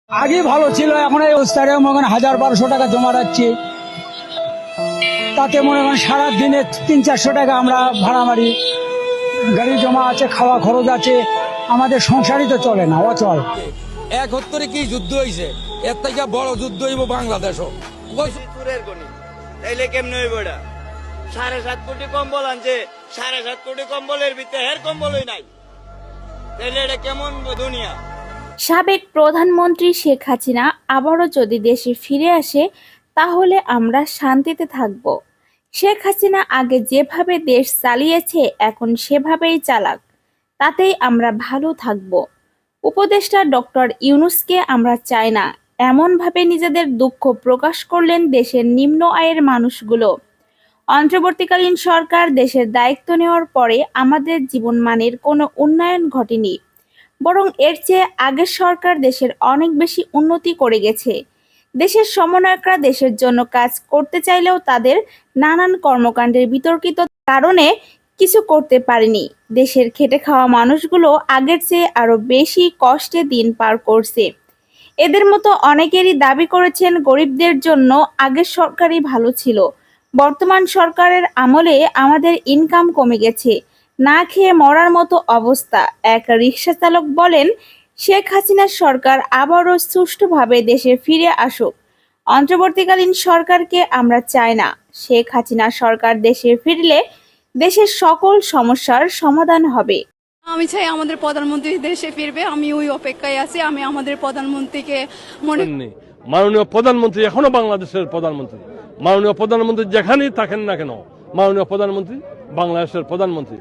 আগে ভালো ছিল, এখন এই অবস্থায় মনে করেন 1000-1200 টাকা জমা রাখছি, তাতে মনে করেন সারা দিনে 300-400 টাকা আমরা ভাড়া মারি, গাড়ি জমা আছে, খাওয়া খরচ আছে, আমাদের সংসারই তো চলে না, অচল। 71 কি যুদ্ধ হয়েছে, এর থেকে বড় যুদ্ধ হইব বাংলাদেশও। তাইলে কেমনে হইব এটা? 7.5 কোটি কম্বল আনছে, 7.5 কোটি কম্বলের ভিতরে হের কম্বলই নাই, তাইলে এটা কেমন দুনিয়া? সাবেক প্রধানমন্ত্রী শেখ হাসিনা আবারও যদি দেশে ফিরে আসে তাহলে আমরা শান্তিতে থাকব। শেখ হাসিনা আগে যেভাবে দেশ চালিয়েছে এখন সেভাবেই চালাক, তাতেই আমরা ভালো থাকব। উপদেষ্টা ডক্টর ইউনূসকে আমরা চাই না, এমনভাবে নিজেদের দুঃখ প্রকাশ করলেন দেশের নিম্ন আয়ের মানুষগুলো। অন্তর্বর্তীকালীন সরকার দেশের দায়িত্ব নেওয়ার পরে আমাদের জীবনমানের কোনো উন্নয়ন ঘটেনি, বরং এর চেয়ে আগের সরকার দেশের অনেক বেশি উন্নতি করে গেছে। দেশের সমন্বয়করা দেশের জন্য কাজ করতে চাইলেও তাদের নানান কর্মকাণ্ডের বিতর্কিত কারণে কিছু করতে পারেনি। দেশের খেটে খাওয়া মানুষগুলো আগের চেয়ে আরো বেশি কষ্টে দিন পার করছে। এদের মতো অনেকেরই দাবি করেছেন গরিবদের জন্য আগের সরকারই ভালো ছিল, বর্তমান সরকারের আমলে আমাদের ইনকাম কমে গেছে, না খেয়ে মরার মতো অবস্থা। এক রিকশা চালক বলেন, শেখ হাসিনার সরকার আবারও সুষ্ঠুভাবে দেশে ফিরে আসুক। অন্তর্বর্তীকালীন সরকারকে আমরা চাই না। শেখ হাসিনা সরকার দেশে ফিরলে দেশের সকল সমস্যার সমাধান হবে। আমি চাই আমাদের প্রধানমন্ত্রী দেশে ফিরবে, আমি ওই অপেক্ষায় আছি। আমি আমাদের প্রধানমন্ত্রীকে মাননীয় প্রধানমন্ত্রী এখনো বাংলাদেশের প্রধানমন্ত্রী, মাননীয় প্রধানমন্ত্রী যেখানেই থাকেন না কেন, মাননীয় প্রধানমন্ত্রী বাংলাদেশের প্রধানমন্ত্রী।